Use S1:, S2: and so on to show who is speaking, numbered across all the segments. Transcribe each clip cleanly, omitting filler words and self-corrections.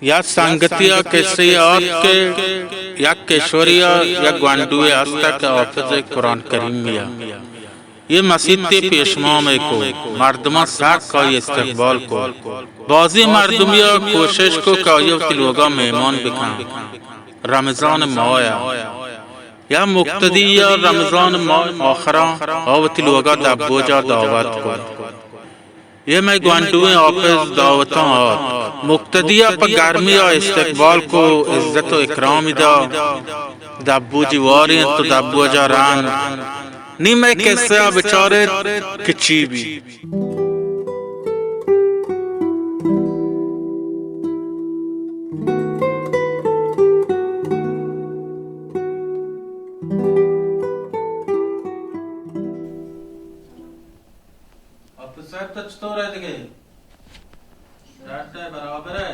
S1: या संगतिया किसी और के या किशोरिया या ग्वांडुए आस्था के ऑफिस कुरान करीम मिया ये मस्जिद के पेशमा में को मर्दमा साक का ये इस्तकबाल को बाजी मर्दमिया कोशिश को कायव तिलोगा मेहमान बिखा रमजान माया या मुक्तदी या रमजान आखरा और तिलोगा दबोजा दावत को ये मैं ग्वांडुए ऑफिस दावतों और मुक्तदिया पर गर्मी और इस्तकबाल को इज्जत और इकराम दा दब्बू जीवारी तो दब्बू जा रान नी मैं कैसे बेचारे किची भी बराबर है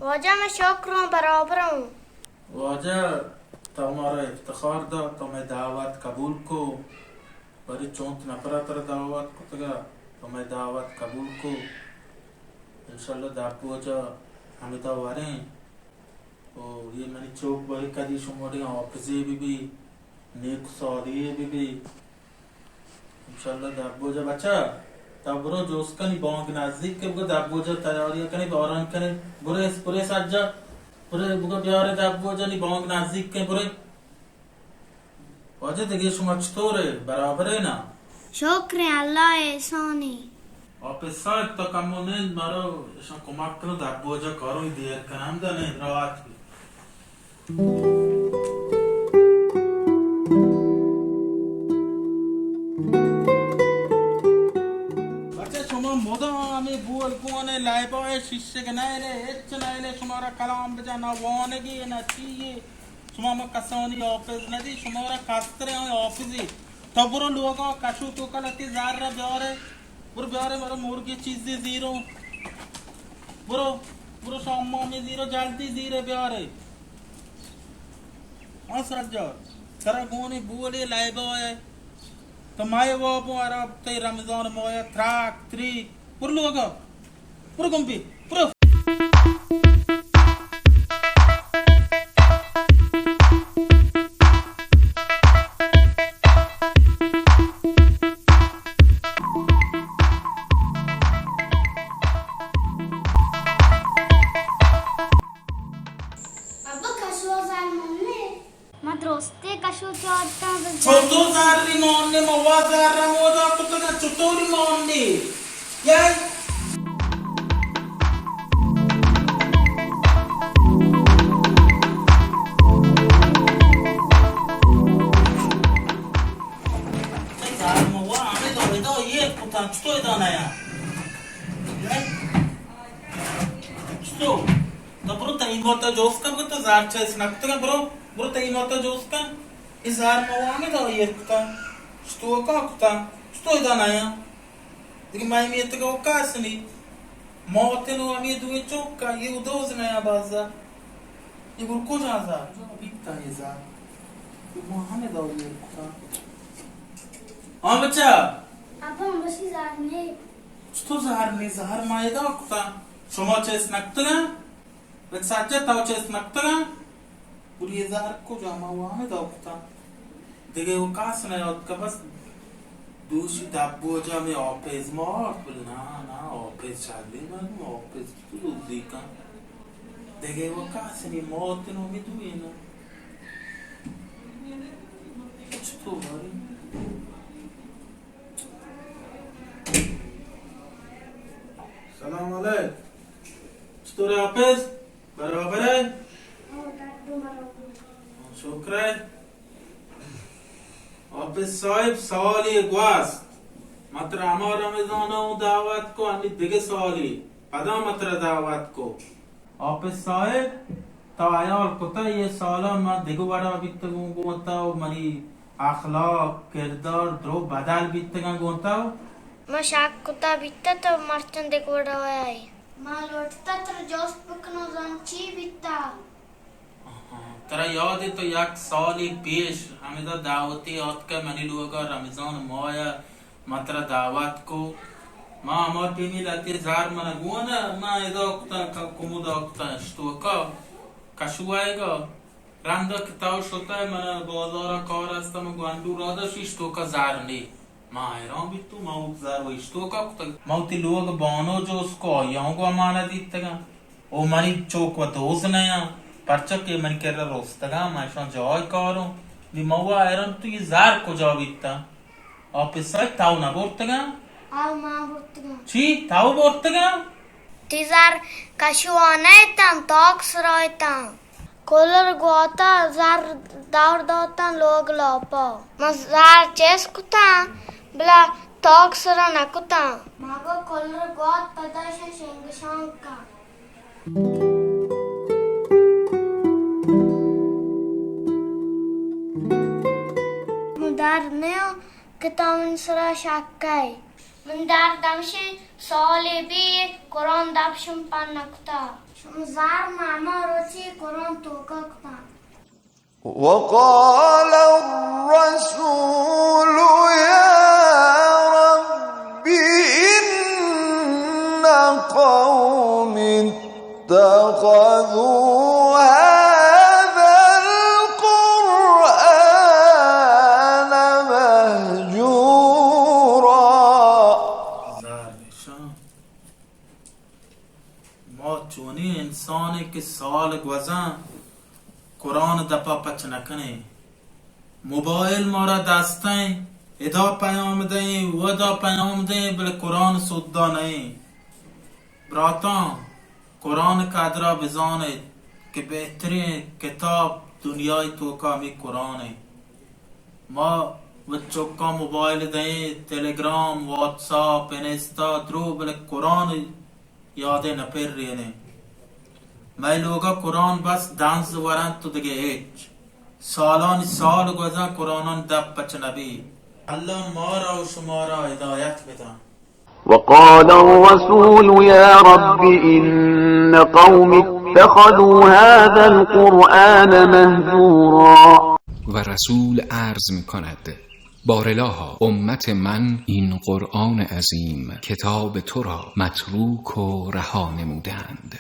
S2: वाजा मैं शौक हूँ बराबर हूँ
S1: वाजा तुम्हारा इफ्तिखार दा तुम्हें दावत कबूल को बड़ी चौंत नफरत तर दावत को तगा तुम्हें दावत कबूल को इंशाल्लाह दापू जा हमें तो वारे तो ये मैंने चौक बड़ी कदी शुमारी ऑफिस भी नेक सौदी भी इंशाल्लाह दापू जा बच्चा तब बुरो जो उसका नहीं बांग नजदीक के बुको दापू जा तैयारी कने बारन कने बुरे पूरे साजा पूरे बुको प्यारे दापू जा नहीं बांग नजदीक के बुरे वाजे देखिए समझ तो रे बराबर है ना
S2: शुक्र अल्लाह एहसानी
S1: ऑफिस साइड तो कमोने मारो ऐसा कुमार करो दापू जा करो ही देर का नाम दा नहीं रात शिष्य के नायले एच नायले तुम्हारा कलाम बजाना वाने की ना चाहिए तुम्हारा कसानी ऑफिस नदी तुम्हारा कास्त्रे ऑफिस ही तबरो लोगों कशु तो कलती जार रा ब्यारे बुर ब्यारे मारो मोर की चीज़ जीरो बुरो बुरो शाम में जीरो जल्दी जीरे ब्यारे असर जो सरा गोनी बुले लाइबो है तो माय वो पुआरा ते रमजान मोया थ्राक थ्री बुर लोगों बुर गुम्बी बुर
S2: मद्रोस्ते कशु चौथा
S1: छोटो सारी मोन्ने मवाजार रमोजा कुत्ता चुटोरी मोन्ने क्या Что это она я? Что? Да бро, та имота жоска бро, зар чес нактага бро, та имота жоска. И зар мавами да еркта. Что как-то? Что это она я? Таки май ми это окасни. Моте ну ами дуе чокка, и удозна я база. И бро кожа за, бита е за. Мохаме да еркта. हाँ बच्चा
S2: अब हम बस जार में
S1: Что zahar maeda kuta Shoma ches naktara Vek sacha tao ches naktara Puri zahar ko jama हुआ में दाव कुता देखे वो कास ना याद का बस दूसरी दाबो जा में ऑफिस मार बोले ना ऑफिस चाली में ऑफिस तो लूजी का देखे वो कास नहीं मौत नो में तू ये ना कुछ तो भारी सलाम अलैकुम स्टोरी ऑफिस बराबर है शुक्र है ऑफिस साहिब सवाली ग्वास मात्र हमारा रमजान दावत को अन्य दिगे सवाली पदा मात्र दावत को ऑफिस साहिब तो आया और कुता ये साला मा दिगो बड़ा बित्ते गोता मरी अखलाक किरदार द्रो बदल बित्ते गोता
S2: मशाक कुता बित्ता तो मर्चन देख बड़ा है मां लौटता तर जोश पकनो जानची बित्ता
S1: तेरा याद है तो एक साल ही पेश हमें तो दावती औत का मनी लोग रमजान मोया मात्रा दावत को ما ما میلتی زار من گونه ما ادا کتا کمودا کتا اشتوکا کشوایگا رنده کتاو شده من بازار کار هستم گوندو را داشت اشتوکا زار نی ما ایران بیتو ما زار و اشتوکا کتا ما تی لوگ بانو جو اسکو آیاں کو امانا دیتگا او منی چوک و دوز نیا پرچک که من کر رستگا ما شان جای کارو دی ما ایران تو یہ زار کجا بیتا آپسای تاو نبورتگا
S2: Al mahvurttum.
S1: چی؟ تاو بورتگا؟
S2: Tizar kashuanaitan, toksraitan. Kolor gota zar daudan log lopo. Mazar cheskutan, bla toksra nakutan. Mago kolor got padasha shanka. Mudar neo kitam sura shakai. من در دمشی سالی بی قرآن دبشم پنکتا شمزار ماما روچی قرآن توکا کتا
S3: وقال الرسول يا رب إن قوم اتخذوا هذا القرآن مهجورا.
S1: ما چونی انسانی که سال گوزن قرآن دپا پچ نکنه موبایل ما را دستیں ادا پیام دیں و دا پیام دیں بل قرآن سودا نہیں براتان قرآن قدرہ بزانے کہ بہترین کتاب دنیای توکامی قرآن ہے ما بچوں کا موبائل دیں ٹیلیگرام واٹس اپ انسٹا درو بل قرآن یادیں نہ پھر رہے نے میں لوگا قرآن بس دانس ورن تو دگے ایچ سالان سال گوزا قرآن دب پچ نبی اللہ مارا و شمارا ہدایت بدا.
S4: وقال الرسول يا رب إن قوم اتخذوا هذا القرآن مهجورا.
S5: و رسول عرض می کند بارلاها امت من این قرآن عظیم کتاب تو را متروک و رها نمودند.